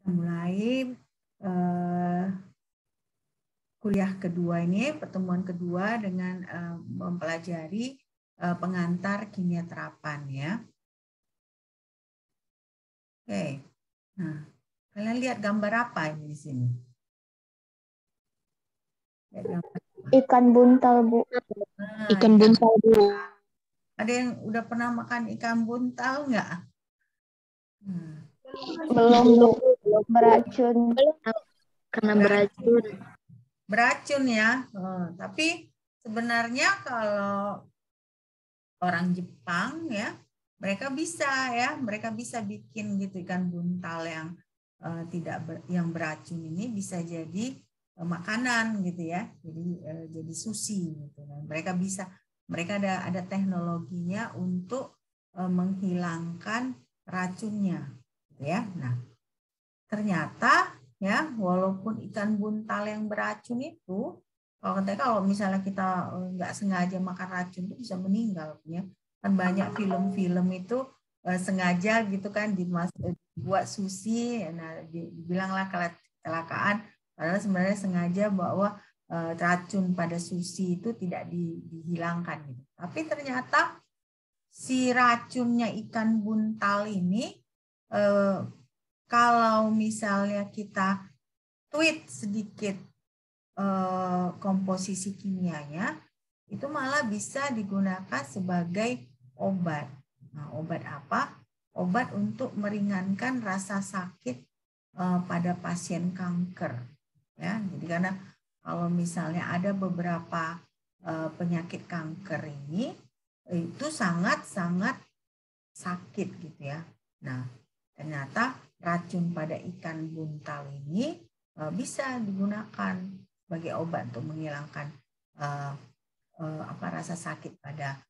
Mulai kuliah kedua ini, pertemuan kedua dengan mempelajari pengantar kimia terapan ya. Oke, nah kalian lihat gambar apa ini di sini? Ikan buntal, Bu. Nah, Ikan buntal, Bu. Ada yang udah pernah makan ikan buntal nggak? Belum, Bu. Beracun. Karena beracun. Beracun ya. Tapi sebenarnya kalau orang Jepang ya, mereka bisa bikin gitu ikan buntal yang yang beracun ini bisa jadi makanan gitu ya. Jadi sushi gitu. Mereka ada teknologinya untuk menghilangkan racunnya gitu ya. Nah, ternyata ya walaupun ikan buntal yang beracun itu kalau misalnya kita nggak sengaja makan racun itu bisa meninggal ya. Kan banyak film-film itu sengaja gitu kan dibuat sushi, nah dibilanglah kecelakaan, padahal sebenarnya sengaja bahwa racun pada sushi itu tidak dihilangkan gitu. Tapi ternyata si racunnya ikan buntal ini kalau misalnya kita tweak sedikit komposisi kimianya, itu malah bisa digunakan sebagai obat. Nah, obat apa? Obat untuk meringankan rasa sakit pada pasien kanker. Ya, jadi karena kalau misalnya ada beberapa penyakit kanker ini, itu sangat-sangat sakit gitu ya. Nah, ternyata racun pada ikan buntal ini bisa digunakan sebagai obat untuk menghilangkan rasa sakit pada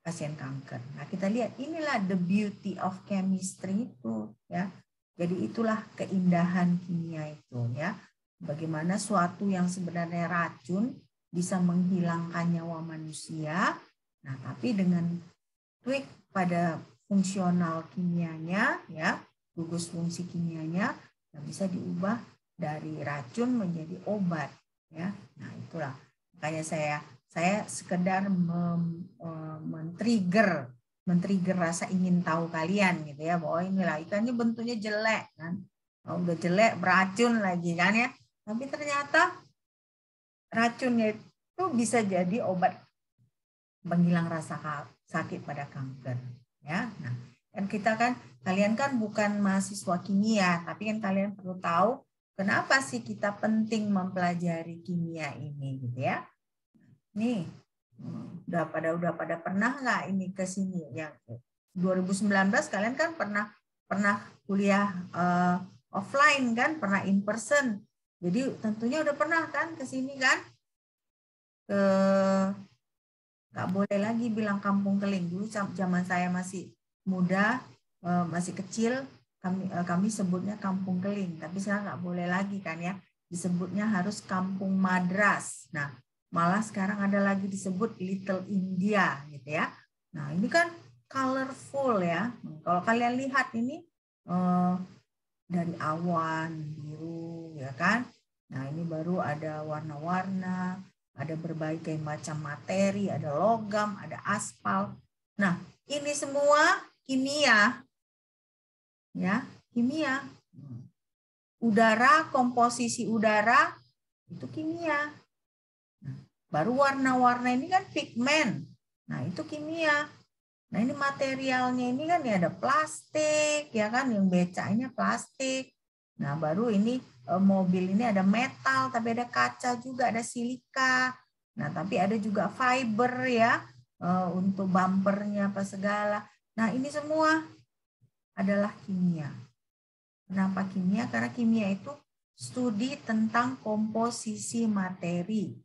pasien kanker. Nah, kita lihat inilah the beauty of chemistry itu ya. Jadi itulah keindahan kimia itu ya. Bagaimana suatu yang sebenarnya racun bisa menghilangkan nyawa manusia. Nah, tapi dengan tweak pada fungsional kimianya ya, gugus fungsi kimianya bisa diubah dari racun menjadi obat ya. Nah, itulah makanya saya sekedar men-trigger rasa ingin tahu kalian gitu ya, bahwa inilah ikannya bentuknya jelek kan. Udah jelek beracun lagi kan ya. Tapi ternyata racunnya itu bisa jadi obat penghilang rasa sakit pada kanker ya. Nah, dan kalian kan bukan mahasiswa kimia, tapi kan kalian perlu tahu kenapa sih kita penting mempelajari kimia ini gitu ya. Nih, udah pada pernah nggak ini ke sini yang 2019 kalian kan pernah kuliah offline kan, pernah in person. Jadi tentunya udah pernah kan ke sini kan? Nggak boleh lagi bilang kampung keling. Dulu zaman saya masih muda, masih kecil, kami sebutnya kampung keling. Tapi sekarang nggak boleh lagi kan ya, disebutnya harus kampung madras. Nah, malah sekarang ada lagi disebut Little India gitu ya. Nah, ini kan colorful ya. Kalau kalian lihat ini dari awan biru ya kan. Nah, ini baru ada warna-warna, ada berbagai macam materi, ada logam, ada aspal. Nah, ini semua kimia. Ya, kimia. Udara, komposisi udara itu kimia. Baru warna-warna ini kan pigmen. Nah, itu kimia. Nah, ini materialnya ini kan ya ada plastik, ya kan, yang becanya plastik. Nah, baru ini mobil ini ada metal, tapi ada kaca juga, ada silika. Nah, tapi ada juga fiber ya, untuk bumpernya apa segala. Nah, ini semua adalah kimia. Kenapa kimia? Karena kimia itu studi tentang komposisi materi.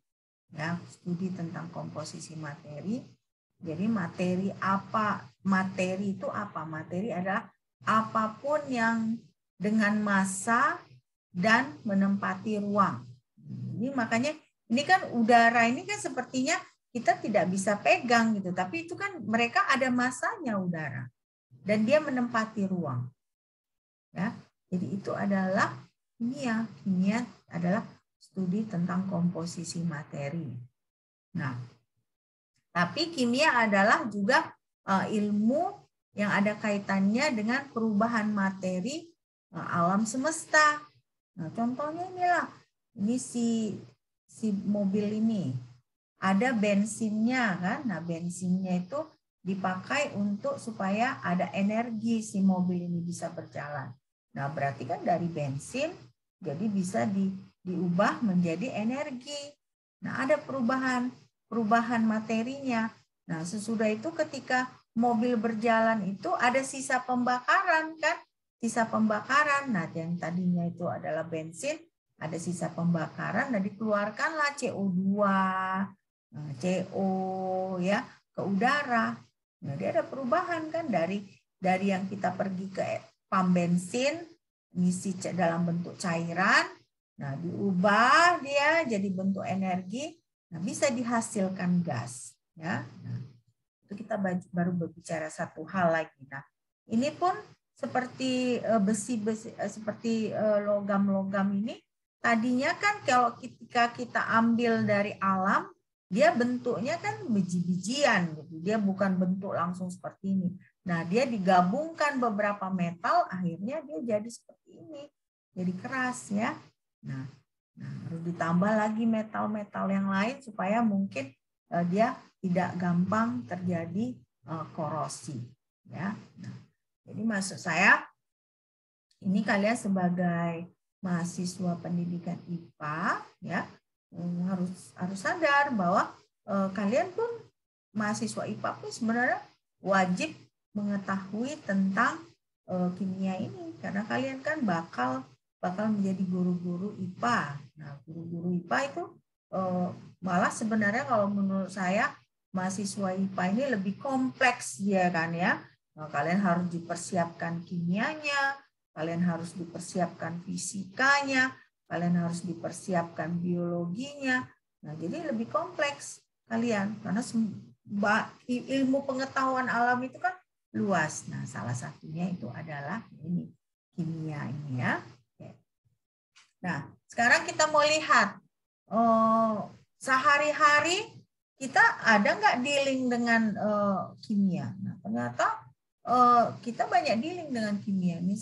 Ya, studi tentang komposisi materi. Jadi materi apa? Materi itu apa? Materi adalah apapun yang dengan massa dan menempati ruang. Ini makanya ini kan udara ini kan sepertinya kita tidak bisa pegang gitu, tapi itu kan mereka ada massanya udara dan dia menempati ruang. Ya. Jadi itu adalah kimia. Kimia adalah studi tentang komposisi materi. Nah, tapi kimia adalah juga ilmu yang ada kaitannya dengan perubahan materi alam semesta. Nah, contohnya inilah, ini si mobil ini ada bensinnya kan. Nah, bensinnya itu dipakai untuk supaya ada energi si mobil ini bisa berjalan. Nah, berarti kan dari bensin jadi bisa diubah menjadi energi. Nah, ada perubahan materinya. Nah, sesudah itu ketika mobil berjalan itu ada sisa pembakaran kan? Sisa pembakaran. Nah, yang tadinya itu adalah bensin, ada sisa pembakaran, dan dikeluarkanlah CO2, CO ya ke udara. Nah, dia ada perubahan kan dari yang kita pergi ke pam bensin ngisi dalam bentuk cairan, nah diubah dia jadi bentuk energi, nah bisa dihasilkan gas ya. Nah, itu kita baru berbicara satu hal lagi. Nah, ini pun seperti besi-besi, seperti logam-logam ini, tadinya kan kalau ketika kita ambil dari alam, dia bentuknya kan biji-bijian gitu. Dia bukan bentuk langsung seperti ini. Nah, dia digabungkan beberapa metal, akhirnya dia jadi seperti ini. Jadi keras ya. Nah, harus ditambah lagi metal-metal yang lain supaya mungkin dia tidak gampang terjadi korosi ya. Nah, jadi maksud saya ini kalian sebagai mahasiswa pendidikan IPA ya harus sadar bahwa kalian pun mahasiswa IPA pun sebenarnya wajib mengetahui tentang kimia ini, karena kalian kan bakal menjadi guru-guru IPA. Nah, guru-guru IPA itu malah sebenarnya kalau menurut saya mahasiswa IPA ini lebih kompleks dia kan ya. Nah, kalian harus dipersiapkan kimianya, kalian harus dipersiapkan fisikanya, kalian harus dipersiapkan biologinya. Nah, jadi lebih kompleks kalian karena ilmu pengetahuan alam itu kan luas. Nah, salah satunya itu adalah ini kimia ini ya. Nah, sekarang kita mau lihat sehari-hari kita ada nggak dealing dengan kimia. Nah, ternyata kita banyak dealing dengan kimia. Ini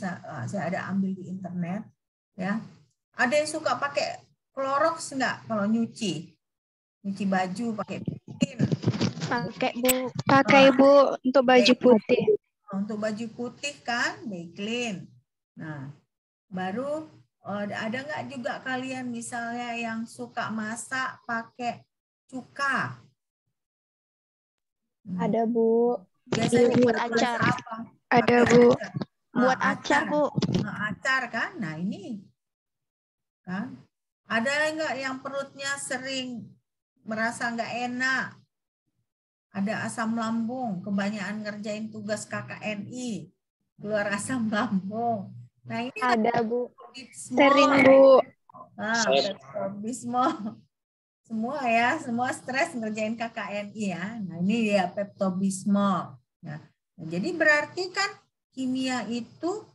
saya ada ambil di internet ya. Ada yang suka pakai Clorox nggak kalau nyuci baju pakai Baiklin? Pakai Bu untuk baju putih. Untuk baju putih kan Baiklin. Nah, baru ada nggak juga kalian misalnya yang suka masak pakai cuka? Ada Bu. Biasanya buat acar. apa? Ada Bu. Buat acar Bu. Acar kan? Nah ini kan ada nggak yang perutnya sering merasa nggak enak? Ada asam lambung, kebanyakan ngerjain tugas KKNI, keluar asam lambung. Nah ini ada Bu. Sering Bu. Pepto-Bismol. Semua ya, semua stres ngerjain KKNI ya. Nah ini dia Pepto-Bismol. Nah, jadi berarti kan kimia itu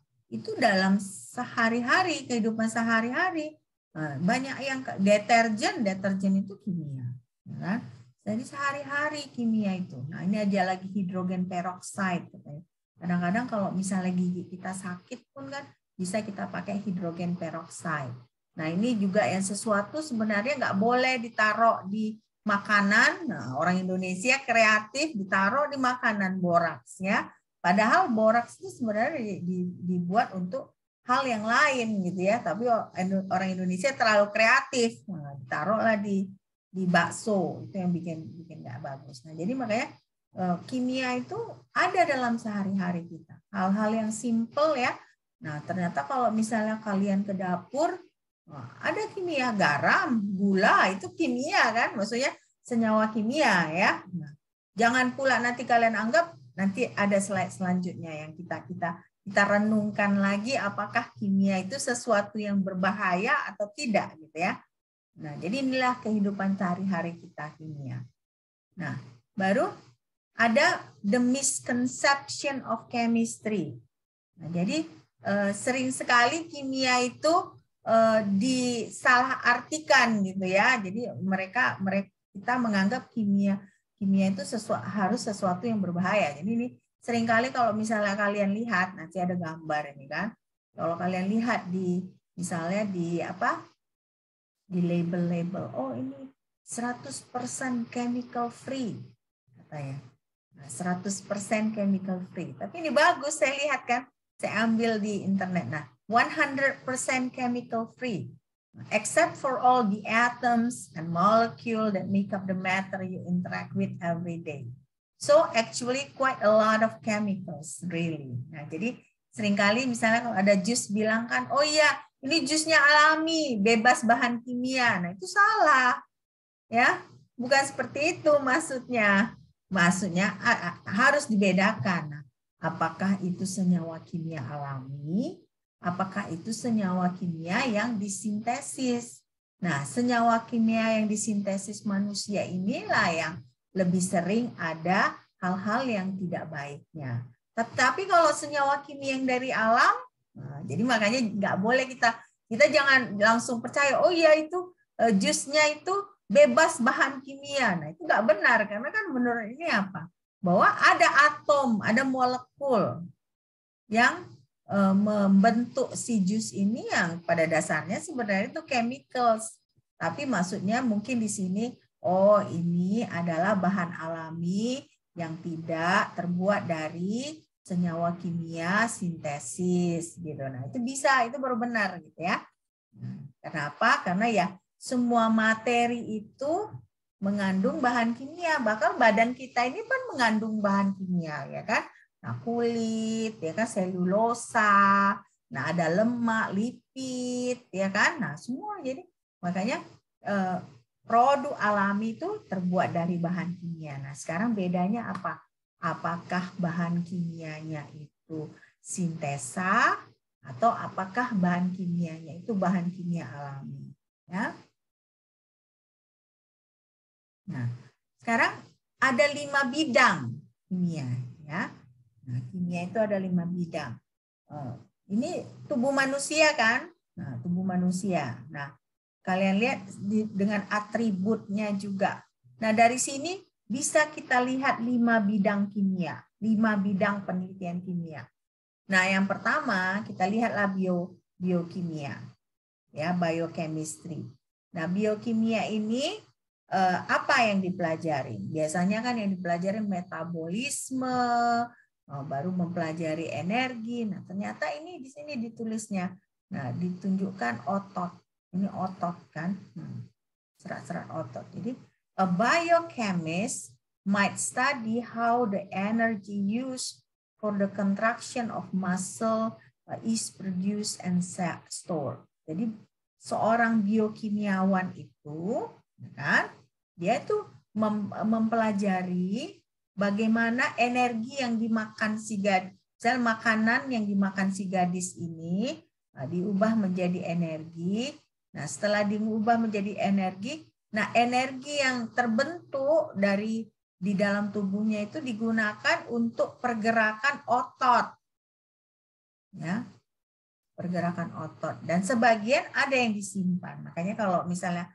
dalam sehari-hari, kehidupan sehari-hari. Nah, banyak yang deterjen itu kimia. Ya kan? Jadi sehari-hari kimia itu. Nah ini aja lagi hidrogen peroxide. Kadang-kadang kalau misalnya gigi kita sakit pun kan bisa kita pakai hidrogen peroxide. Nah ini juga yang sesuatu sebenarnya nggak boleh ditaruh di makanan. Nah, orang Indonesia kreatif ditaruh di makanan boraks ya. Padahal boraks itu sebenarnya dibuat untuk hal yang lain gitu ya. Tapi orang Indonesia terlalu kreatif. Nah, ditaruhlah di bakso, itu yang bikin nggak bagus. Nah jadi makanya kimia itu ada dalam sehari-hari kita. Hal-hal yang simple ya. Nah ternyata kalau misalnya kalian ke dapur, ada kimia, garam, gula, itu kimia kan, maksudnya senyawa kimia ya. Nah, jangan pula nanti kalian anggap nanti ada slide selanjutnya yang kita renungkan lagi apakah kimia itu sesuatu yang berbahaya atau tidak gitu ya. Nah, jadi inilah kehidupan sehari-hari kita kimia. Nah, baru ada the misconception of chemistry. Nah, jadi sering sekali kimia itu disalahartikan gitu ya. Jadi kita menganggap kimia itu harus sesuatu yang berbahaya. Jadi ini seringkali kalau misalnya kalian lihat, nanti ada gambar ini kan. Kalau kalian lihat misalnya di label-label, oh ini 100% chemical free katanya. 100% chemical free. Tapi ini bagus, saya lihat kan. Saya ambil di internet. Nah, 100% chemical free. Except for all the atoms and molecule that make up the matter you interact with every day. So actually quite a lot of chemicals, really. Nah, jadi seringkali misalnya kalau ada jus bilang kan, oh iya, ini jusnya alami, bebas bahan kimia. Nah, itu salah. Ya, bukan seperti itu maksudnya. Maksudnya harus dibedakan. Apakah itu senyawa kimia alami? Apakah itu senyawa kimia yang disintesis? Nah, senyawa kimia yang disintesis manusia inilah yang lebih sering ada hal-hal yang tidak baiknya. Tetapi kalau senyawa kimia yang dari alam, nah, jadi makanya nggak boleh kita jangan langsung percaya, oh iya itu jusnya itu bebas bahan kimia. Nah, itu nggak benar, karena kan menurut ini apa? Bahwa ada atom, ada molekul yang membentuk si jus ini yang pada dasarnya sebenarnya itu chemicals. Tapi maksudnya mungkin di sini, oh ini adalah bahan alami yang tidak terbuat dari senyawa kimia sintesis gitu. Nah, itu bisa, itu baru benar gitu ya. Kenapa? Karena ya semua materi itu mengandung bahan kimia. Bahkan badan kita ini kan mengandung bahan kimia, ya kan? Nah, kulit, ya kan, selulosa, nah ada lemak, lipid, ya kan? Nah, semua. Jadi makanya produk alami itu terbuat dari bahan kimia. Nah, sekarang bedanya apa? Apakah bahan kimianya itu sintesa atau apakah bahan kimianya itu bahan kimia alami? Ya. Nah, sekarang ada 5 bidang kimia, ya. Nah, kimia itu ada 5 bidang. Ini tubuh manusia kan? Nah, tubuh manusia. Nah, kalian lihat dengan atributnya juga. Nah, dari sini bisa kita lihat 5 bidang kimia, 5 bidang penelitian kimia. Nah, yang pertama kita lihatlah biokimia, ya, biochemistry. Nah, biokimia ini apa yang dipelajari? Biasanya kan yang dipelajari metabolisme, baru mempelajari energi. Nah, ternyata ini di sini ditulisnya. Nah, ditunjukkan otot. Ini otot kan, serat-serat otot. Jadi, a biochemist might study how the energy used for the contraction of muscle is produced and stored. Jadi, seorang biokimiawan itu, kan, dia itu mempelajari bagaimana energi yang dimakan si gadis, makanan yang dimakan si gadis ini diubah menjadi energi. Nah, setelah diubah menjadi energi, nah energi yang terbentuk di dalam tubuhnya itu digunakan untuk pergerakan otot. Ya. Pergerakan otot, dan sebagian ada yang disimpan. Makanya kalau misalnya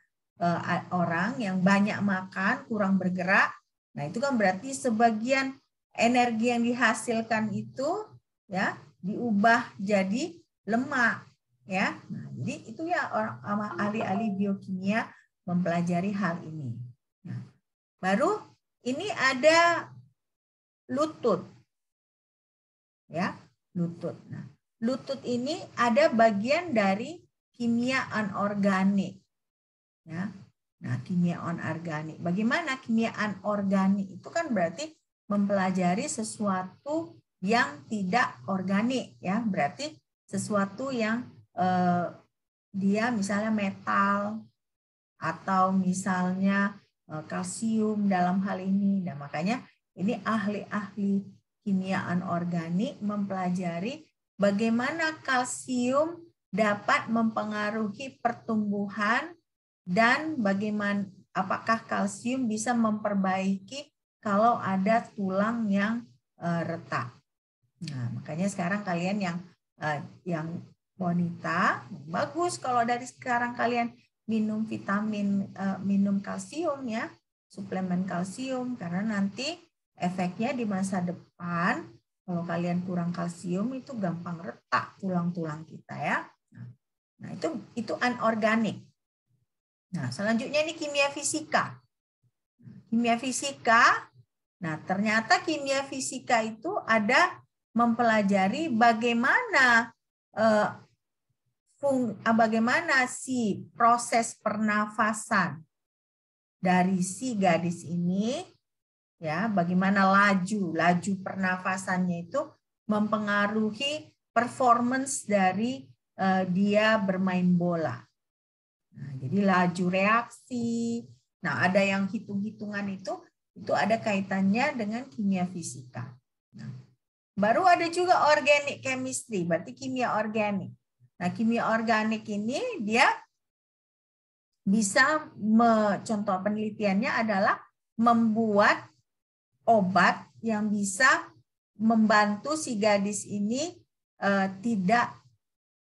orang yang banyak makan, kurang bergerak, nah itu kan berarti sebagian energi yang dihasilkan itu ya diubah jadi lemak, ya. Nah, jadi itu ya orang ahli-ahli biokimia mempelajari hal ini. Nah, baru ini ada lutut, ya, lutut. Nah, lutut ini ada bagian dari kimia anorganik. Ya. Nah, kimia anorganik. Bagaimana kimia anorganik? Itu kan berarti mempelajari sesuatu yang tidak organik, ya. Berarti sesuatu yang dia misalnya metal atau misalnya kalsium dalam hal ini. Nah, makanya ini ahli-ahli kimia anorganik mempelajari bagaimana kalsium dapat mempengaruhi pertumbuhan dan bagaimana apakah kalsium bisa memperbaiki kalau ada tulang yang retak. Nah, makanya sekarang kalian yang yang wanita, bagus kalau dari sekarang kalian minum vitamin, minum kalsium ya, suplemen kalsium, karena nanti efeknya di masa depan kalau kalian kurang kalsium itu gampang retak tulang-tulang kita ya. Nah, itu anorganik. Nah, selanjutnya ini kimia fisika. Kimia fisika, nah ternyata kimia fisika itu ada mempelajari bagaimana bagaimana si proses pernafasan dari si gadis ini, ya, bagaimana laju pernafasannya itu mempengaruhi performance dari dia bermain bola. Nah, jadi laju reaksi. Nah, ada yang hitung-hitungan itu ada kaitannya dengan kimia fisika. Nah, baru ada juga organic chemistry, berarti kimia organik. Nah, kimia organik ini dia bisa, contoh penelitiannya adalah membuat obat yang bisa membantu si gadis ini tidak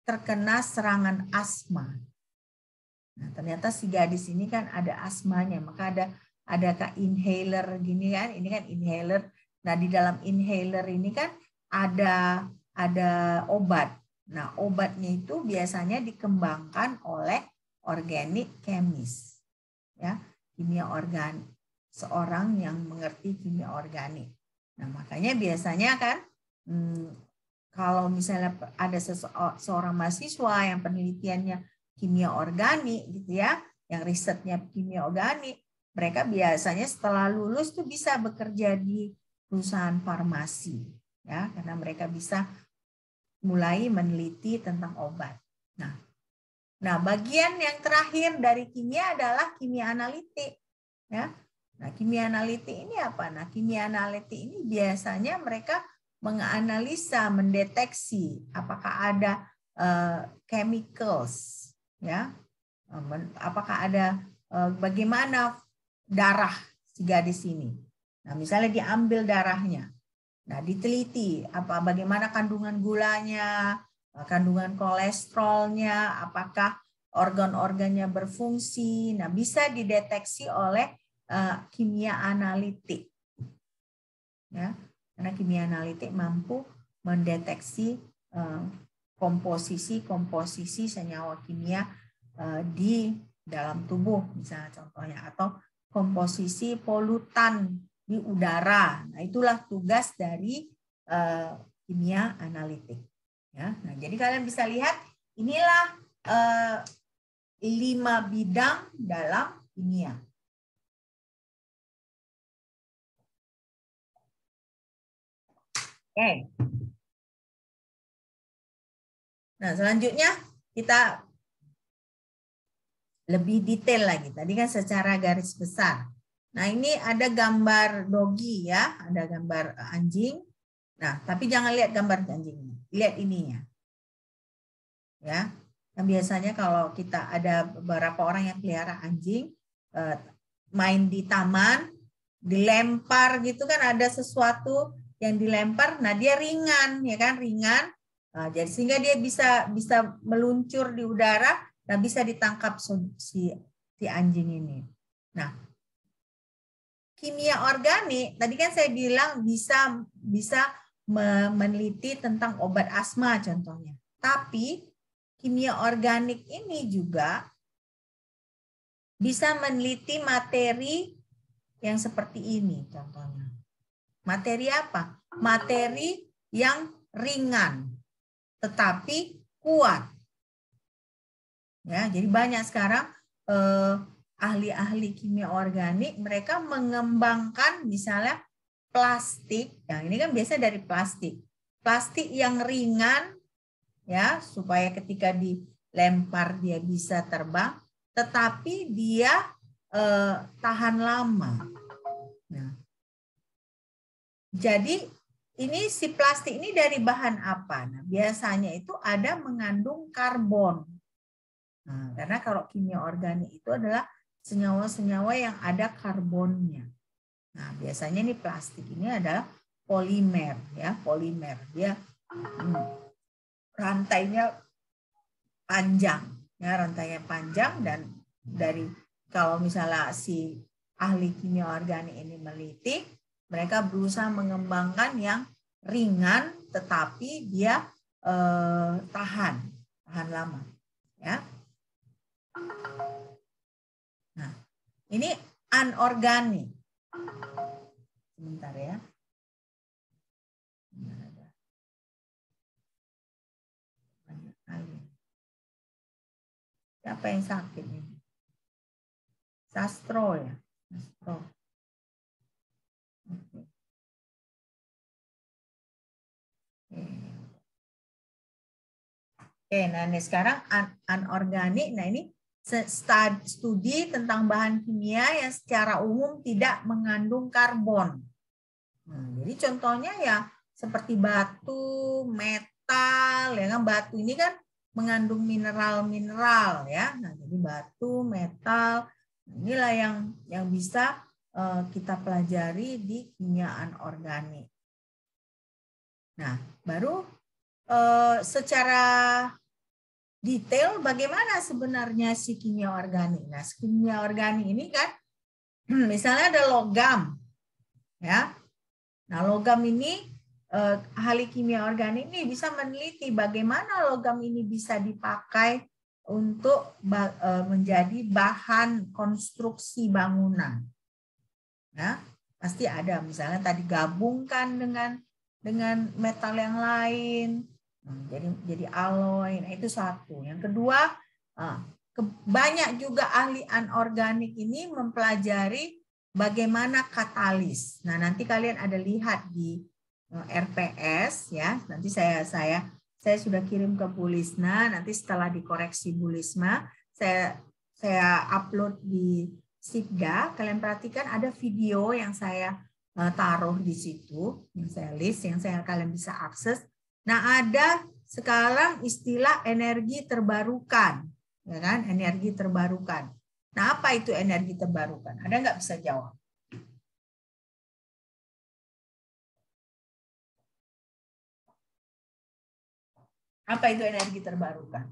terkena serangan asma. Nah, ternyata si gadis ini kan ada asmanya, maka ada inhaler gini kan, ini kan inhaler. Nah, di dalam inhaler ini kan ada obat. Nah, obatnya itu biasanya dikembangkan oleh organic chemist, ya, kimia organik, seorang yang mengerti kimia organik. Nah, makanya biasanya kan kalau misalnya ada seorang mahasiswa yang penelitiannya kimia organik gitu ya, yang risetnya kimia organik, mereka biasanya setelah lulus tuh bisa bekerja di perusahaan farmasi, ya, karena mereka bisa mulai meneliti tentang obat. Nah, bagian yang terakhir dari kimia adalah kimia analitik, ya. Nah, kimia analitik ini apa? Nah, kimia analitik ini biasanya mereka menganalisa, mendeteksi apakah ada chemicals, ya, apakah ada bagaimana darah si gadis ini. Nah, misalnya diambil darahnya, nah diteliti bagaimana kandungan gulanya, kandungan kolesterolnya, apakah organ-organnya berfungsi. Nah, bisa dideteksi oleh kimia analitik, ya, karena kimia analitik mampu mendeteksi komposisi senyawa kimia di dalam tubuh, misalnya contohnya, atau komposisi polutan di udara. Nah, itulah tugas dari kimia analitik. Ya, nah, jadi kalian bisa lihat inilah 5 bidang dalam kimia. Oke. Nah, selanjutnya kita lebih detail lagi. Tadi kan secara garis besar. Nah, ini ada gambar dogi ya, ada gambar anjing. Nah, tapi jangan lihat gambar anjingnya, lihat ininya. Ya. Yang biasanya kalau kita ada beberapa orang yang pelihara anjing, main di taman, dilempar gitu kan, ada sesuatu yang dilempar, nah dia ringan ya kan, ringan. Nah, jadi sehingga dia bisa meluncur di udara dan bisa ditangkap si anjing ini. Nah, kimia organik tadi kan saya bilang bisa meneliti tentang obat asma contohnya. Tapi kimia organik ini juga bisa meneliti materi yang seperti ini contohnya. Materi apa? Materi yang ringan tetapi kuat. Ya, jadi banyak sekarang ahli-ahli kimia organik, mereka mengembangkan misalnya plastik, yang ini kan biasa dari plastik yang ringan, ya, supaya ketika dilempar dia bisa terbang, tetapi dia tahan lama. Nah, jadi ini si plastik ini dari bahan apa? Nah, biasanya itu ada mengandung karbon. Nah, karena kalau kimia organik itu adalah senyawa-senyawa yang ada karbonnya. Nah, biasanya ini plastik ini adalah polimer, ya, polimer. Dia rantainya panjang, ya rantainya panjang, dan dari kalau misalnya si ahli kimia organik ini meneliti, mereka berusaha mengembangkan yang ringan tetapi dia tahan lama, ya. Nah, ini anorganik. Sebentar ya. Siapa yang sakit ini? Sastro ya. Sastro. Oke, nah ini sekarang anorganik. Nah ini studi tentang bahan kimia yang secara umum tidak mengandung karbon. Jadi contohnya ya seperti batu, metal, ya kan, batu ini kan mengandung mineral-mineral ya. Nah, jadi batu, metal, inilah yang bisa kita pelajari di kimia anorganik. Nah, baru secara detail bagaimana sebenarnya si kimia organik. Nah, kimia organik ini kan misalnya ada logam, ya. Nah, logam ini ahli kimia organik ini bisa meneliti bagaimana logam ini bisa dipakai untuk menjadi bahan konstruksi bangunan. Ya, pasti ada misalnya tadi gabungkan dengan metal yang lain, jadi alloy. Nah, itu satu. Yang kedua, banyak juga ahli anorganik ini mempelajari bagaimana katalis. Nah, nanti kalian ada lihat di RPS ya. Nanti saya sudah kirim ke Bu Lisna. Nanti setelah dikoreksi Bu Lisna, saya upload di Sipda. Kalian perhatikan ada video yang saya taruh di situ, yang saya list, yang kalian bisa akses. Nah, ada sekarang istilah energi terbarukan, ya kan? Energi terbarukan. Nah, apa itu energi terbarukan? Ada nggak bisa jawab? Apa itu energi terbarukan?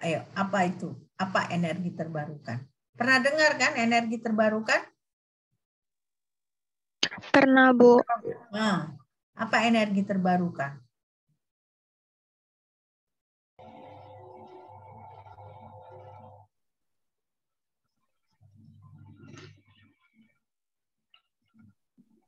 Ayo, apa itu? Apa energi terbarukan? Pernah dengar kan energi terbarukan? Pernah, Bu. Nah, apa energi terbarukan?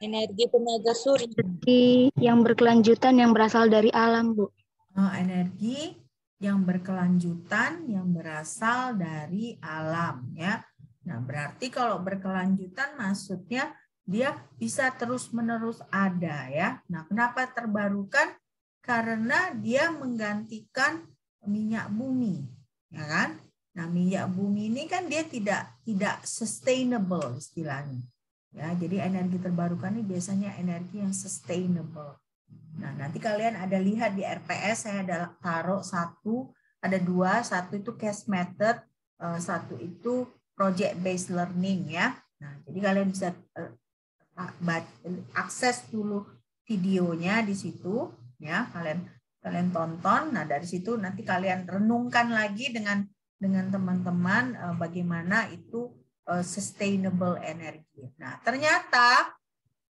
Energi tenaga surya. Energi yang berkelanjutan yang berasal dari alam, Bu. Energi yang berkelanjutan yang berasal dari alam, ya. Nah, berarti kalau berkelanjutan maksudnya dia bisa terus-menerus ada, ya. Nah, kenapa terbarukan? Karena dia menggantikan minyak bumi, ya kan? Nah, minyak bumi ini kan dia tidak sustainable istilahnya. Ya, jadi energi terbarukan ini biasanya energi yang sustainable. Nah, nanti kalian ada lihat di RPS, saya ada taruh ada dua, satu itu case method, satu itu project based learning, ya. Nah, jadi kalian bisa akses dulu videonya di situ, ya. Kalian tonton. Nah, dari situ nanti kalian renungkan lagi dengan teman-teman bagaimana itu sustainable energi. Nah, ternyata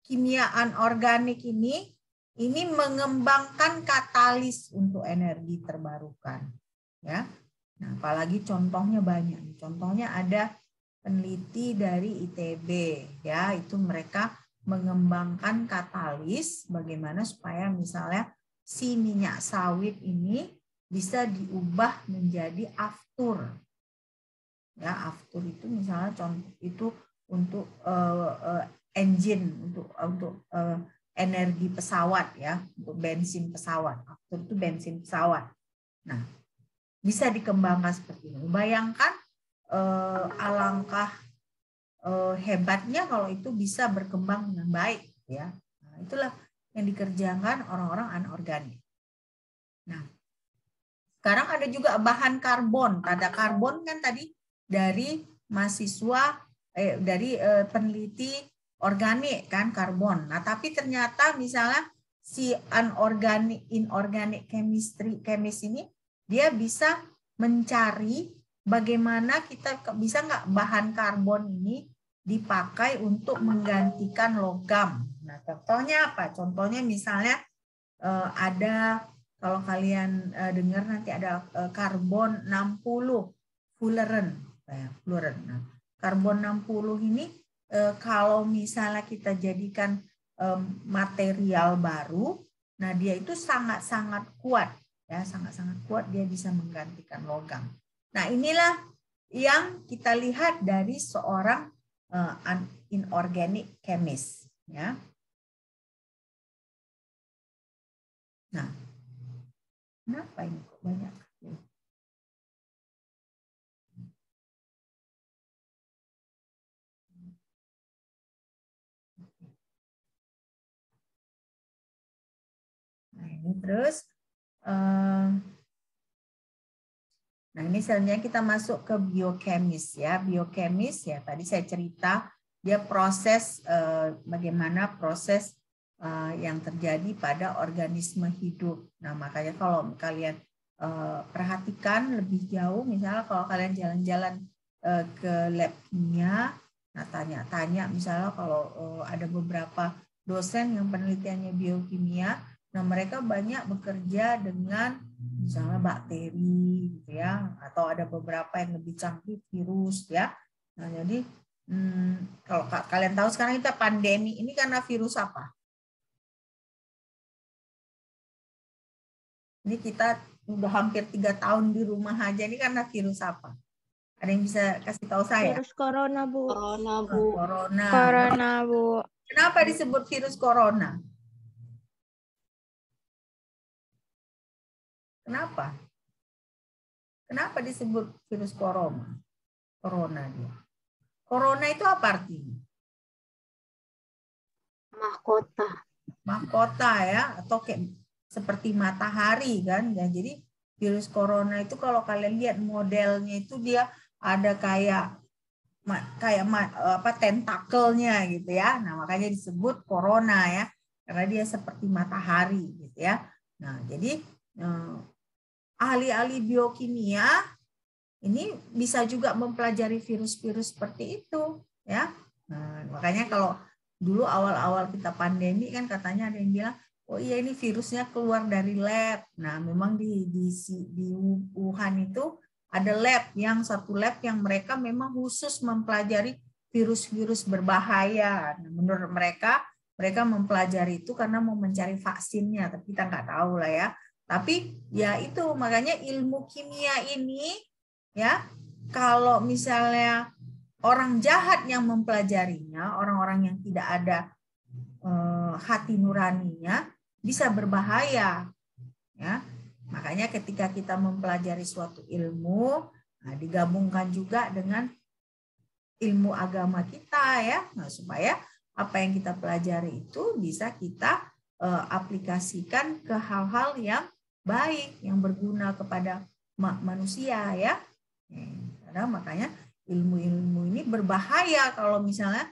kimia anorganik ini mengembangkan katalis untuk energi terbarukan, ya. Nah, apalagi contohnya banyak. Contohnya ada peneliti dari ITB, ya, itu mereka mengembangkan katalis bagaimana supaya misalnya si minyak sawit ini bisa diubah menjadi aftur. Ya, aftur itu misalnya contoh itu untuk engine, untuk energi pesawat, ya, untuk bensin pesawat. Aftur itu bensin pesawat. Nah, bisa dikembangkan seperti ini. Bayangkan alangkah hebatnya kalau itu bisa berkembang dengan baik, ya. Nah, itulah yang dikerjakan orang-orang anorganik. Nah, sekarang ada juga bahan karbon. Ada karbon kan tadi dari mahasiswa peneliti organik kan karbon. Nah, tapi ternyata misalnya si inorganic chemist ini dia bisa mencari bagaimana kita bisa nggak bahan karbon ini dipakai untuk menggantikan logam. Nah, contohnya apa? Contohnya misalnya ada, kalau kalian dengar nanti ada karbon 60 fluoren. Nah, karbon 60 ini kalau misalnya kita jadikan material baru, nah dia itu sangat-sangat kuat, ya sangat-sangat kuat, dia bisa menggantikan logam. Nah, inilah yang kita lihat dari seorang inorganic chemist, ya. Nah, kenapa ini kok banyak? Nah, ini terus. Nah, ini selanjutnya kita masuk ke biokemis, ya. Biokemis, ya tadi saya cerita dia proses bagaimana proses yang terjadi pada organisme hidup. Nah, makanya kalau kalian perhatikan lebih jauh, misalnya kalau kalian jalan-jalan ke lab kimia, nah tanya-tanya misalnya kalau ada beberapa dosen yang penelitiannya biokimia, nah mereka banyak bekerja dengan misalnya bakteri, gitu ya, atau ada beberapa yang lebih canggih virus, ya. Nah, jadi kalau kalian tahu sekarang kita pandemi ini karena virus apa? Ini kita udah hampir 3 tahun di rumah aja, ini karena virus apa? Ada yang bisa kasih tahu saya? Virus corona, Bu. Corona, Bu. Corona. Corona, Bu. Kenapa disebut virus corona? Kenapa? Kenapa disebut virus corona? Corona dia. Corona itu apa artinya? Mahkota. Mahkota, ya, atau kayak seperti matahari kan. Ya, jadi virus corona itu kalau kalian lihat modelnya itu dia ada kayak tentakelnya gitu ya. Nah, makanya disebut corona, ya. Karena dia seperti matahari gitu ya. Nah, jadi ahli-ahli biokimia ini bisa juga mempelajari virus-virus seperti itu, ya. Nah, makanya kalau dulu awal-awal kita pandemi kan katanya ada yang bilang, oh iya ini virusnya keluar dari lab. Nah, memang di Wuhan itu ada satu lab yang mereka memang khusus mempelajari virus-virus berbahaya. Nah, menurut mereka mempelajari itu karena mau mencari vaksinnya, tapi kita nggak tahu lah, ya. Tapi ya itu makanya ilmu kimia ini, ya, kalau misalnya orang jahat yang mempelajarinya, orang-orang yang tidak ada hati nuraninya, bisa berbahaya, ya. Makanya ketika kita mempelajari suatu ilmu, nah, digabungkan juga dengan ilmu agama kita, ya, nah, supaya apa yang kita pelajari itu bisa kita aplikasikan ke hal-hal yang baik, yang berguna kepada manusia, ya. Karena makanya ilmu-ilmu ini berbahaya kalau misalnya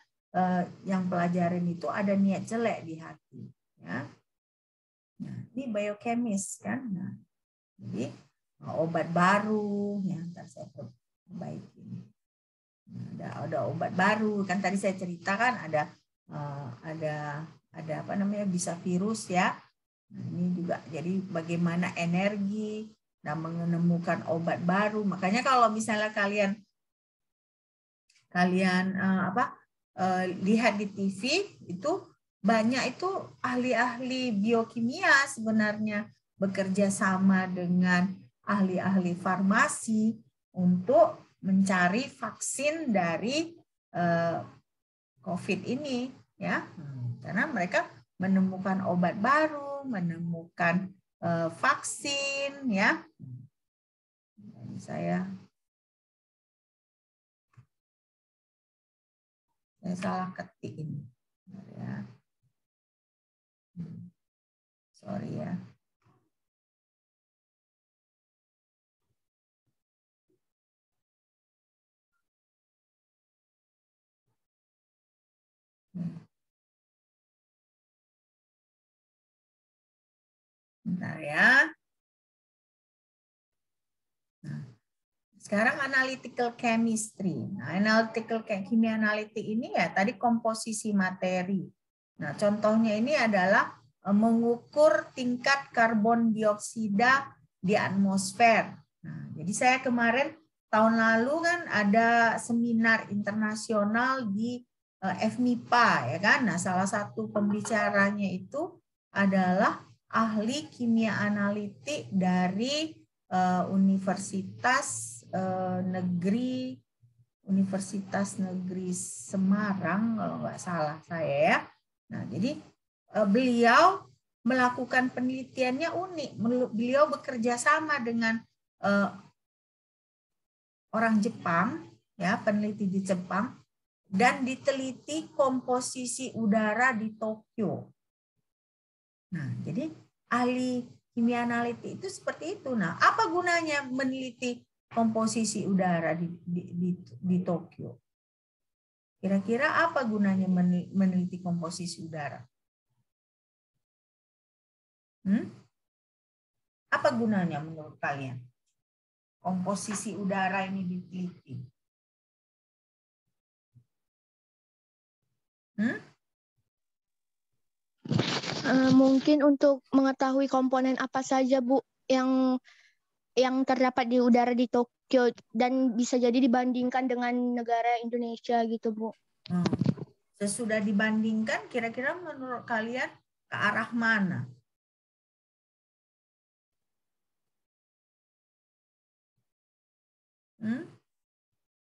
yang pelajaran itu ada niat jelek di hati, ya. Nah, ini biokemis kan. Nah, jadi obat baru, ya, ntar saya perbaiki ini. Ada obat baru kan, tadi saya ceritakan ada apa namanya, bisa virus, ya. Nah, ini juga jadi bagaimana energi dan menemukan obat baru. Makanya kalau misalnya kalian lihat di TV itu banyak itu ahli-ahli biokimia sebenarnya bekerja sama dengan ahli-ahli farmasi untuk mencari vaksin dari COVID ini, ya. Karena mereka menemukan obat baru, menemukan vaksin, ya. Saya salah ketik ini, ya. Sorry, ya. Bentar ya. Nah, sekarang analytical chemistry. Nah, analytical kimia analitik ini ya tadi komposisi materi. Nah, contohnya ini adalah mengukur tingkat karbon dioksida di atmosfer. Nah, jadi saya kemarin tahun lalu kan ada seminar internasional di FMIPA ya kan. Nah, salah satu pembicaranya itu adalah ahli kimia analitik dari Universitas Negeri Semarang kalau nggak salah saya ya. Nah, jadi beliau melakukan penelitiannya unik. Beliau bekerja sama dengan orang Jepang, ya peneliti di Jepang, dan diteliti komposisi udara di Tokyo. Nah, jadi ahli kimia analitik itu seperti itu. Nah, apa gunanya meneliti komposisi udara di Tokyo? Kira-kira apa gunanya meneliti komposisi udara? Apa gunanya menurut kalian? Komposisi udara ini diteliti. Mungkin untuk mengetahui komponen apa saja, Bu, yang terdapat di udara di Tokyo dan bisa jadi dibandingkan dengan negara Indonesia gitu, Bu. Sesudah dibandingkan, kira-kira menurut kalian ke arah mana?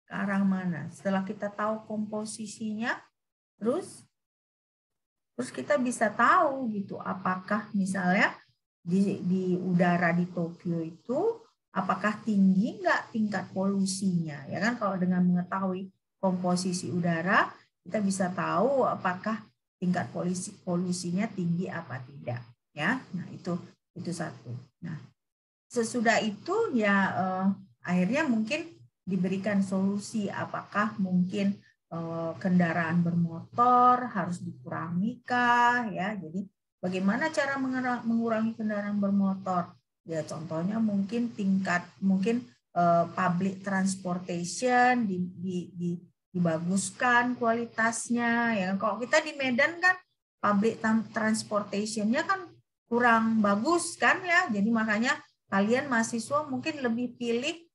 Ke arah mana? Setelah kita tahu komposisinya, terus kita bisa tahu gitu apakah misalnya di udara di Tokyo itu apakah tinggi nggak tingkat polusinya, ya kan? Kalau dengan mengetahui komposisi udara kita bisa tahu apakah tingkat polusinya tinggi apa tidak, ya. Nah, itu satu. Nah, sesudah itu ya akhirnya mungkin diberikan solusi apakah mungkin kendaraan bermotor harus dikurangi kah, ya. Jadi bagaimana cara mengurangi kendaraan bermotor? Ya contohnya mungkin public transportation dibaguskan kualitasnya, ya. Kalau kita di Medan kan public transportation-nya kan kurang bagus kan, ya. Jadi makanya kalian mahasiswa mungkin lebih pilih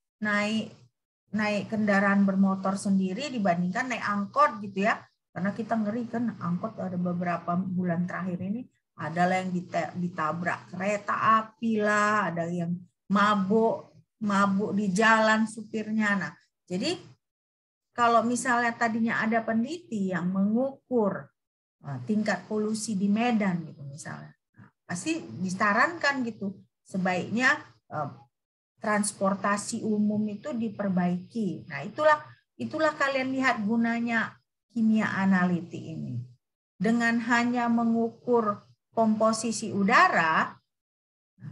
naik kendaraan bermotor sendiri dibandingkan naik angkot gitu ya. Karena kita ngeri kan angkot ada beberapa bulan terakhir ini adalah yang ditabrak kereta api lah, ada yang mabuk di jalan supirnya. Nah, jadi kalau misalnya tadinya ada peneliti yang mengukur tingkat polusi di Medan gitu misalnya, pasti disarankan gitu sebaiknya transportasi umum itu diperbaiki. Nah, itulah kalian lihat gunanya kimia analitik ini. Dengan hanya mengukur komposisi udara,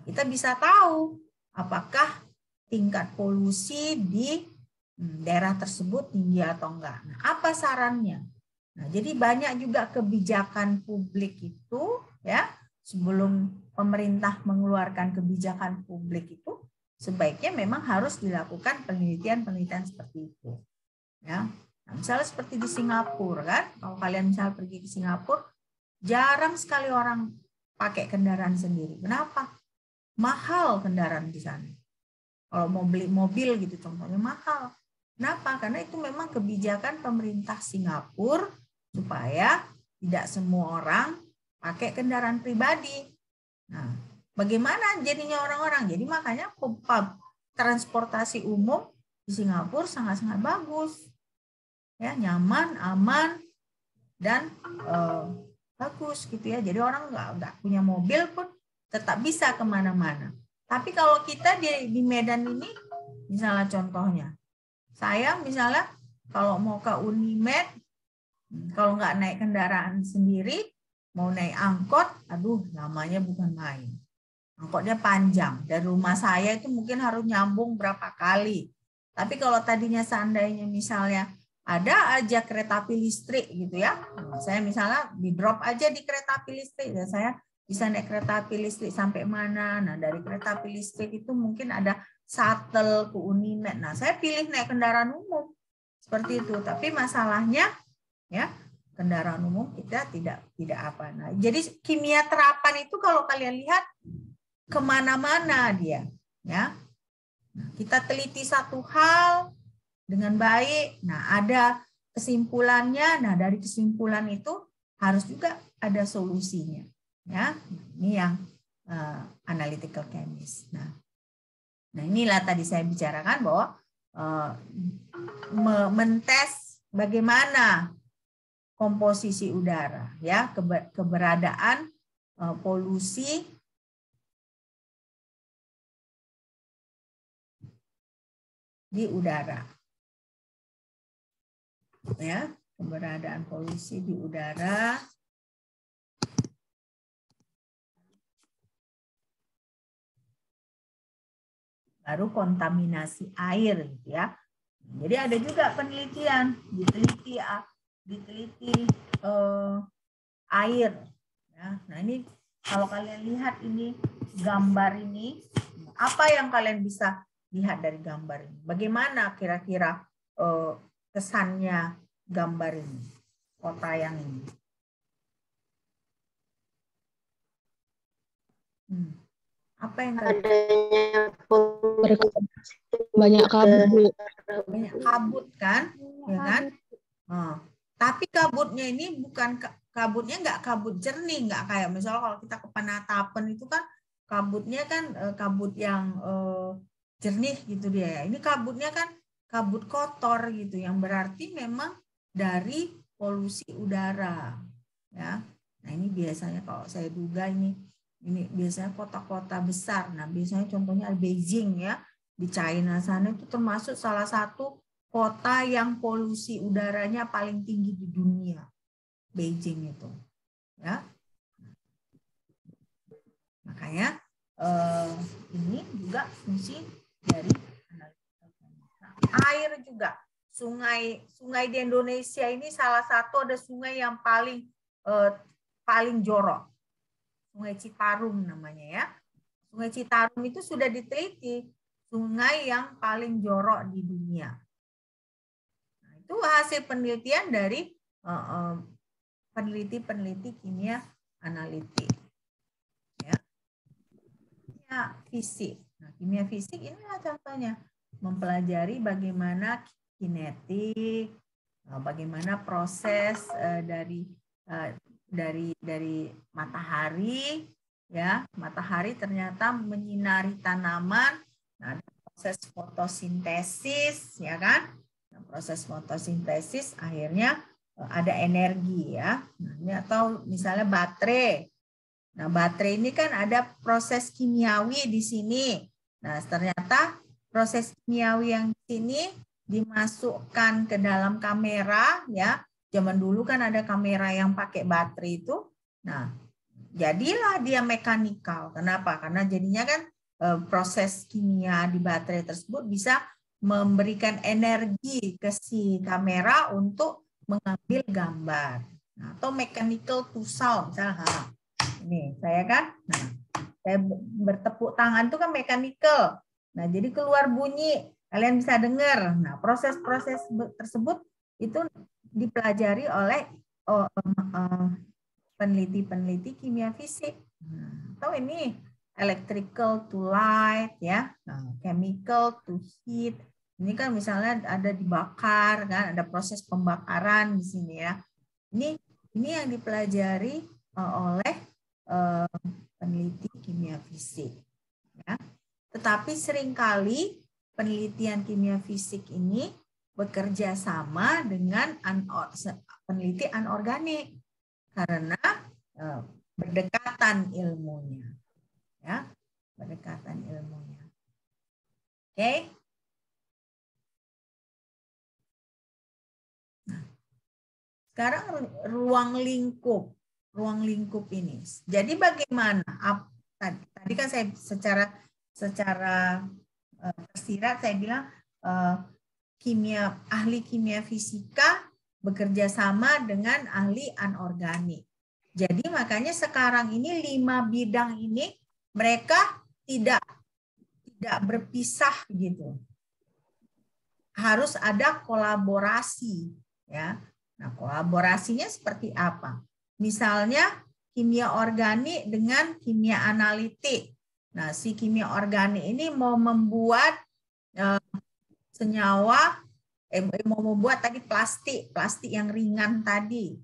kita bisa tahu apakah tingkat polusi di daerah tersebut tinggi atau enggak. Nah, apa sarannya? Nah, jadi banyak juga kebijakan publik itu, ya, sebelum pemerintah mengeluarkan kebijakan publik itu sebaiknya memang harus dilakukan penelitian seperti itu, ya. Nah, misalnya seperti di Singapura kan, kalau kalian misalnya pergi ke Singapura, jarang sekali orang pakai kendaraan sendiri. Kenapa? Mahal kendaraan di sana. Kalau mau beli mobil gitu contohnya mahal. Kenapa? Karena itu memang kebijakan pemerintah Singapura supaya tidak semua orang pakai kendaraan pribadi. Nah, bagaimana jadinya orang-orang? Jadi makanya transportasi umum di Singapura sangat-sangat bagus, ya, nyaman, aman, dan bagus gitu ya. Jadi orang nggak punya mobil pun tetap bisa kemana-mana. Tapi kalau kita di Medan ini, misalnya contohnya, saya misalnya kalau mau ke Unimed, kalau nggak naik kendaraan sendiri, mau naik angkot, aduh namanya bukan main. Angkotnya panjang. Dari rumah saya itu mungkin harus nyambung berapa kali. Tapi kalau tadinya seandainya misalnya ada aja kereta api listrik gitu ya. Saya misalnya di drop aja di kereta api listrik dan saya bisa naik kereta api listrik sampai mana. Nah, dari kereta api listrik itu mungkin ada shuttle ke Unimed. Nah, saya pilih naik kendaraan umum seperti itu. Tapi masalahnya ya, kendaraan umum kita tidak apa. Nah, jadi kimia terapan itu kalau kalian lihat kemana-mana dia, ya. Nah, kita teliti satu hal dengan baik. Nah, ada kesimpulannya. Nah, dari kesimpulan itu harus juga ada solusinya. Ya, ini yang analytical chemist. Nah, inilah tadi saya bicarakan bahwa mentes bagaimana komposisi udara, ya, keberadaan polusi di udara, ya, keberadaan polusi di udara. Baru kontaminasi air, gitu ya. Jadi ada juga penelitian, diteliti air. Ya. Nah, ini kalau kalian lihat ini gambar ini, apa yang kalian bisa lihat dari gambar ini? Bagaimana kira-kira kesannya gambar ini, kota yang ini? Apa yang adanya banyak kabut. Banyak kabut kan, ya kan? Tapi kabutnya ini bukan kabutnya nggak kabut jernih, nggak kayak misalnya kalau kita ke Penatapan itu kan kabutnya kan kabut yang jernih gitu dia. Ini kabutnya kan kabut kotor gitu, yang berarti memang dari polusi udara, ya. Nah, ini biasanya kalau saya duga ini biasanya kota-kota besar. Nah, biasanya contohnya Beijing, ya, di China sana itu termasuk salah satu kota yang polusi udaranya paling tinggi di dunia. Beijing itu, ya. Makanya ini juga fungsi dari air juga. Sungai di Indonesia ini salah satu ada sungai yang paling jorok. Sungai Citarum namanya, ya. Sungai Citarum itu sudah diteliti sungai yang paling jorok di dunia. Nah, itu hasil penelitian dari peneliti kimia analitik. Ya. Kimia fisik. Nah, kimia fisik inilah contohnya, mempelajari bagaimana kinetik, bagaimana proses dari matahari, ya, matahari ternyata menyinari tanaman. Nah, ada proses fotosintesis, ya kan? Nah, proses fotosintesis akhirnya ada energi, ya. Nah, ini atau misalnya baterai. Nah, baterai ini kan ada proses kimiawi di sini. Nah, ternyata proses kimiawi yang di sini dimasukkan ke dalam kamera, ya. Zaman dulu kan ada kamera yang pakai baterai itu. Nah, jadilah dia mekanikal. Kenapa? Karena jadinya kan proses kimia di baterai tersebut bisa memberikan energi ke si kamera untuk mengambil gambar. Nah, atau mechanical to sound. Misalnya, ini saya kan, nah, saya bertepuk tangan itu kan mechanical. Nah, jadi keluar bunyi, kalian bisa dengar. Nah, proses-proses tersebut itu dipelajari oleh peneliti-peneliti kimia fisik. Atau ini electrical to light, ya, chemical to heat. Ini kan misalnya ada dibakar, kan, ada proses pembakaran di sini, ya. Ini yang dipelajari oleh peneliti kimia fisik, ya. Tetapi seringkali penelitian kimia fisik ini bekerja sama dengan peneliti anorganik karena berdekatan ilmunya, ya, berdekatan ilmunya. Oke. Nah, sekarang ruang lingkup ini. Jadi bagaimana? Tadi kan saya secara tersirat saya bilang ahli kimia fisika bekerja sama dengan ahli anorganik. Jadi makanya sekarang ini 5 bidang ini mereka tidak berpisah gitu. Harus ada kolaborasi, ya. Nah, kolaborasinya seperti apa? Misalnya kimia organik dengan kimia analitik. Nah, si kimia organik ini mau membuat senyawa, mau membuat tadi plastik yang ringan tadi.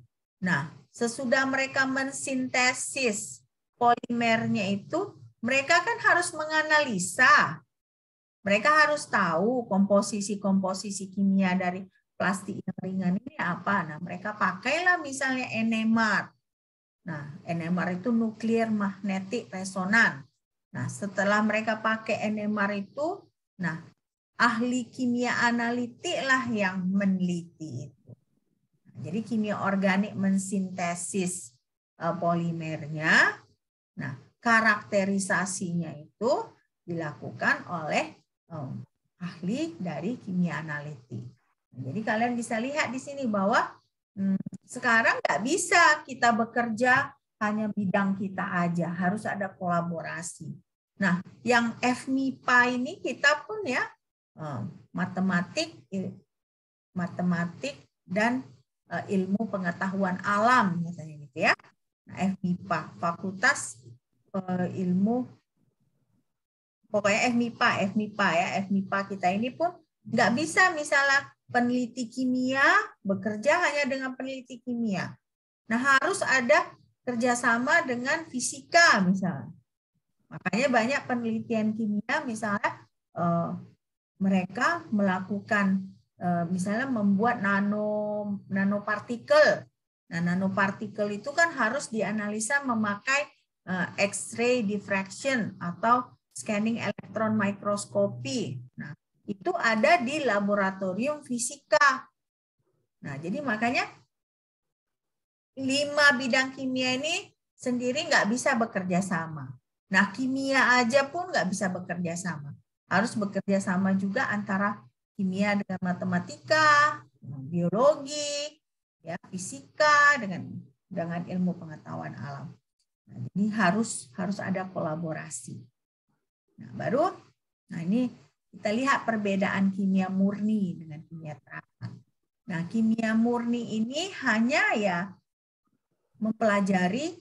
Nah, sesudah mereka mensintesis polimernya itu, mereka kan harus menganalisa. Mereka harus tahu komposisi kimia dari plastik yang ringan ini apa. Nah, mereka pakailah misalnya NMR. Nah, NMR itu nuklir magnetic resonan. Nah, setelah mereka pakai NMR itu, nah, ahli kimia analitik lah yang meneliti itu. Jadi kimia organik mensintesis polimernya. Nah, karakterisasinya itu dilakukan oleh ahli dari kimia analitik. Jadi kalian bisa lihat di sini bahwa sekarang nggak bisa kita bekerja hanya bidang kita aja, harus ada kolaborasi. Nah, yang FMIPA ini kita pun ya matematik dan ilmu pengetahuan alam misalnya gitu ya. Nah, FMIPA, Fakultas Ilmu, pokoknya FMIPA ya, FMIPA kita ini pun nggak bisa misalnya peneliti kimia bekerja hanya dengan peneliti kimia. Nah, harus ada kerjasama dengan fisika misalnya. Makanya banyak penelitian kimia misalnya mereka melakukan misalnya membuat nanopartikel. Nah, nanopartikel itu kan harus dianalisa memakai X-ray diffraction atau scanning elektron mikroskopi. Nah, itu ada di laboratorium fisika. Nah, jadi makanya 5 bidang kimia ini sendiri nggak bisa bekerja sama. Nah, kimia aja pun nggak bisa bekerja sama. Harus bekerja sama juga antara kimia dengan matematika, biologi, ya, fisika dengan ilmu pengetahuan alam. Nah, jadi harus ada kolaborasi. Nah, ini kita lihat perbedaan kimia murni dengan kimia terapan. Nah, kimia murni ini hanya ya mempelajari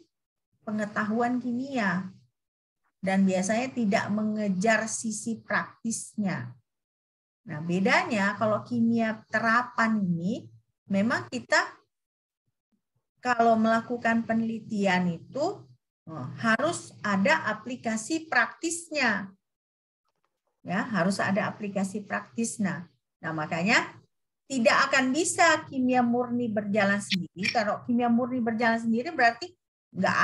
pengetahuan kimia dan biasanya tidak mengejar sisi praktisnya. Nah, bedanya kalau kimia terapan ini memang kita kalau melakukan penelitian itu harus ada aplikasi praktisnya. Ya, harus ada aplikasi praktisnya. Nah, makanya tidak akan bisa kimia murni berjalan sendiri. Kalau kimia murni berjalan sendiri berarti nggak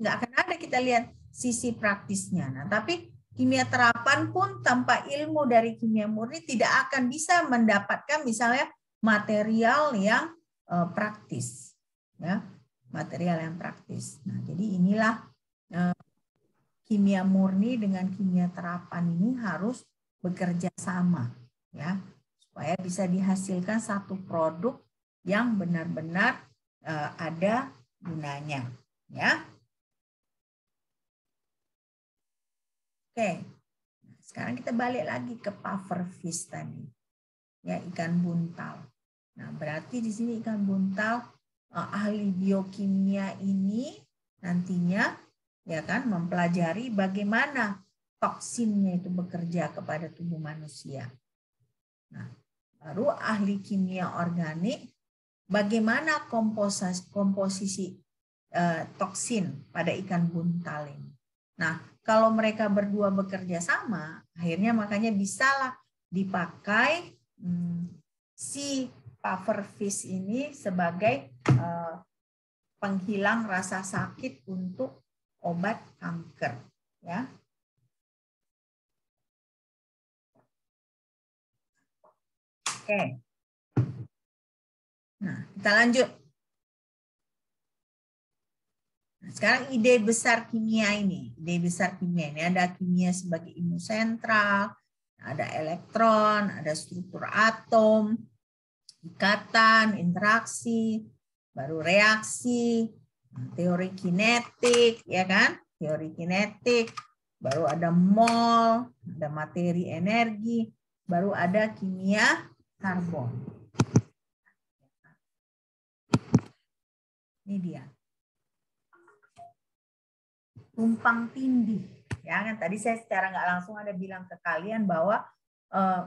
akan ada kita lihat sisi praktisnya. Nah, tapi kimia terapan pun tanpa ilmu dari kimia murni tidak akan bisa mendapatkan misalnya material yang praktis, ya, material yang praktis. Nah, jadi inilah kimia murni dengan kimia terapan ini harus bekerja sama, ya, supaya bisa dihasilkan satu produk yang benar-benar ada gunanya, ya. Oke, sekarang kita balik lagi ke pufferfish tadi, ya, ikan buntal. Nah, berarti di sini ikan buntal ahli biokimia ini nantinya, ya kan, mempelajari bagaimana toksinnya itu bekerja kepada tubuh manusia. Nah, baru ahli kimia organik, bagaimana komposisi toksin pada ikan buntal ini. Nah, kalau mereka berdua bekerja sama, akhirnya makanya bisalah dipakai si pufferfish ini sebagai penghilang rasa sakit untuk obat kanker, ya. Oke. Nah, kita lanjut. Nah, sekarang ide besar kimia ini. Ide besar kimia ini ada kimia sebagai ilmu sentral, ada elektron, ada struktur atom, ikatan, interaksi, baru reaksi, Teori kinetik, ya kan? Teori kinetik, baru ada mol, ada materi energi, baru ada kimia karbon. Ini dia. Tumpang tindih. Ya kan tadi saya secara nggak langsung ada bilang ke kalian bahwa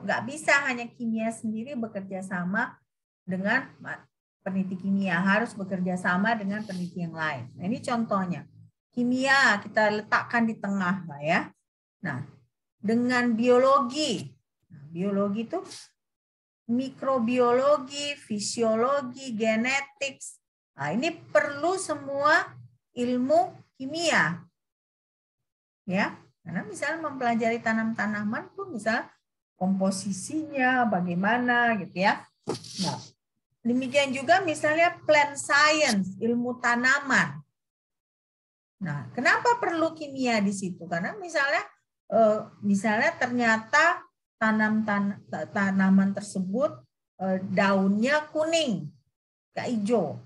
nggak bisa hanya kimia sendiri bekerja sama dengan peneliti kimia, harus bekerja sama dengan peneliti yang lain. Nah, ini contohnya. Kimia kita letakkan di tengah, Mbak ya. Nah, dengan biologi. Nah, biologi itu mikrobiologi, fisiologi, genetik. Nah, ini perlu semua ilmu kimia. Ya, karena misalnya mempelajari tanam-tanaman pun misalnya komposisinya bagaimana gitu ya. Nah, demikian juga misalnya plant science, ilmu tanaman. Nah, kenapa perlu kimia di situ? Karena misalnya ternyata tanaman tersebut daunnya kuning, nggak hijau.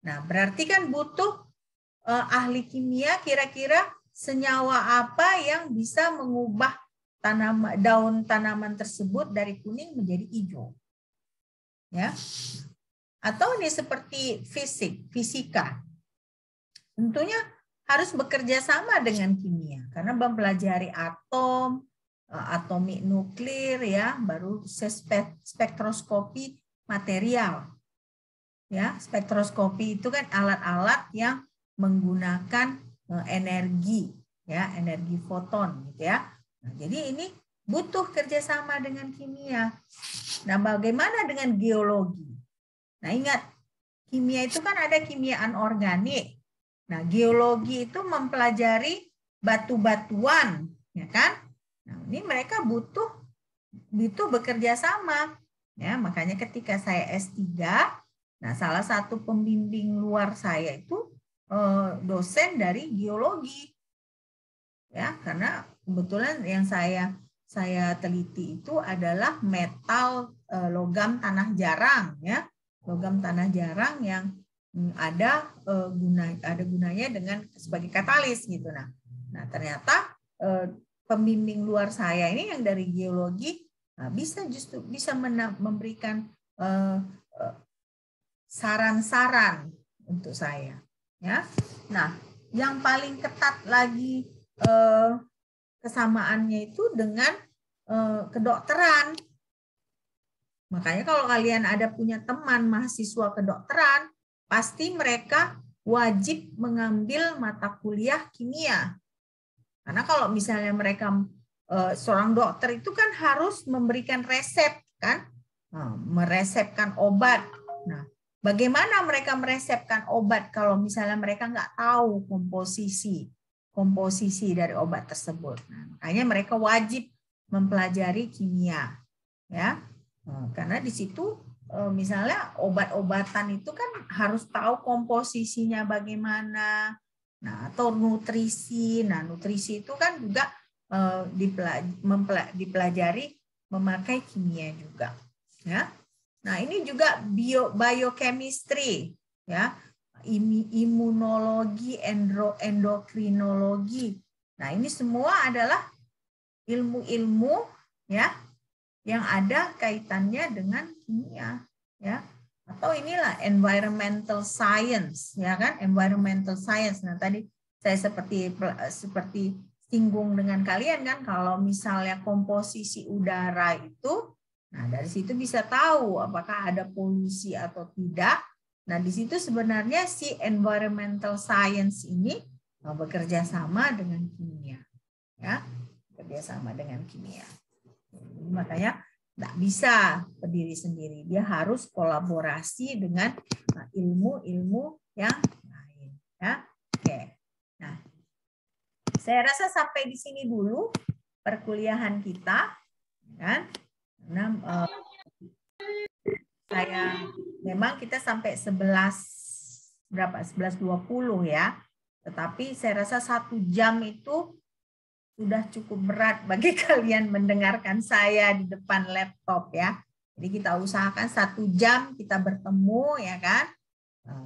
Nah, berarti kan butuh ahli kimia kira-kira senyawa apa yang bisa mengubah daun tanaman tersebut dari kuning menjadi hijau. Ya. Atau ini seperti fisika. Tentunya harus bekerja sama dengan kimia karena mempelajari atom, atomik nuklir ya, baru spektroskopi material. Ya, spektroskopi itu kan alat-alat yang menggunakan energi ya, energi foton gitu ya. Nah, jadi ini butuh kerjasama dengan kimia. Nah, bagaimana dengan geologi? Nah, ingat kimia itu kan ada kimia anorganik. Nah, geologi itu mempelajari batu-batuan, ya kan? Nah, ini mereka butuh bekerja sama. Ya, makanya ketika saya S3, nah salah satu pembimbing luar saya itu dosen dari geologi. Ya, karena kebetulan yang saya teliti itu adalah metal logam tanah jarang ya. Logam tanah jarang yang ada gunanya dengan sebagai katalis gitu. Nah ternyata pembimbing luar saya ini yang dari geologi bisa memberikan saran-saran untuk saya ya. Nah, yang paling ketat lagi kesamaannya itu dengan kedokteran. Makanya kalau kalian ada punya teman mahasiswa kedokteran, pasti mereka wajib mengambil mata kuliah kimia. Karena kalau misalnya mereka seorang dokter itu kan harus memberikan resep kan, meresepkan obat. Nah, bagaimana mereka meresepkan obat kalau misalnya mereka nggak tahu komposisi dari obat tersebut. Nah, makanya mereka wajib mempelajari kimia, ya. Karena di situ misalnya obat-obatan itu kan harus tahu komposisinya bagaimana. Nah, atau nutrisi. Nah, nutrisi itu kan juga dipelajari memakai kimia juga, ya. Nah, ini juga biochemistry, ya. Imunologi, endokrinologi. Nah, ini semua adalah ilmu-ilmu ya yang ada kaitannya dengan kimia, ya. Atau inilah environmental science, ya kan? Environmental science. Nah, tadi saya seperti singgung dengan kalian kan, kalau misalnya komposisi udara itu, nah dari situ bisa tahu apakah ada polusi atau tidak. Nah, di situ sebenarnya si environmental science ini bekerja sama dengan kimia, ya, bekerja sama dengan kimia. Makanya nggak bisa berdiri sendiri, dia harus kolaborasi dengan ilmu-ilmu yang lain. Ya, oke. Nah, saya rasa sampai di sini dulu perkuliahan kita, kan? Karena memang kita sampai 11.20 ya, tetapi saya rasa 1 jam itu sudah cukup berat bagi kalian mendengarkan saya di depan laptop ya. Jadi kita usahakan 1 jam kita bertemu ya kan.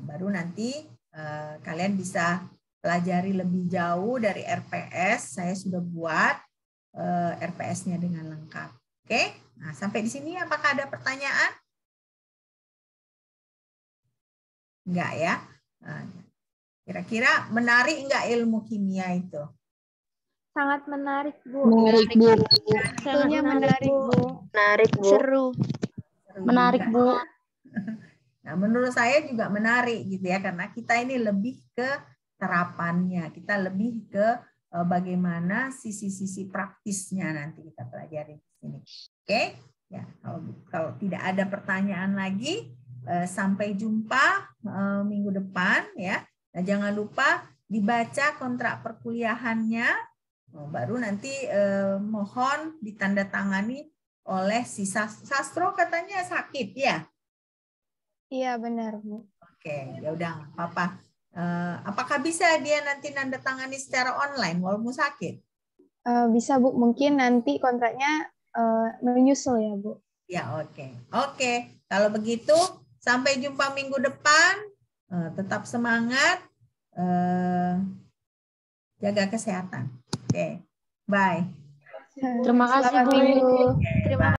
Baru nanti Kalian bisa pelajari lebih jauh dari RPS. Saya sudah buat RPS-nya dengan lengkap. Oke, nah sampai di sini apakah ada pertanyaan? Enggak ya? Kira-kira menarik enggak ilmu kimia itu? Sangat menarik, Bu. Menarik, Bu. Tentunya menarik, Bu. Menarik, Bu. Seru. Menarik, Bu. Nah, menurut saya juga menarik gitu ya, karena kita ini lebih ke terapannya, kita lebih ke bagaimana sisi-sisi praktisnya nanti kita pelajari di sini. Oke, ya kalau tidak ada pertanyaan lagi, sampai jumpa minggu depan ya. Nah, jangan lupa dibaca kontrak perkuliahannya, baru nanti mohon ditandatangani oleh si Sastro, katanya sakit ya. Iya, benar, Bu. Oke, ya udah apa-apa. Apakah bisa dia nanti nanda tangani secara online walaupun sakit? Bisa, Bu. Mungkin nanti kontraknya menyusul ya, Bu. Ya, oke. Oke, kalau begitu sampai jumpa minggu depan. Tetap semangat. Jaga kesehatan. Oke, bye. Terima kasih, Bu. Terima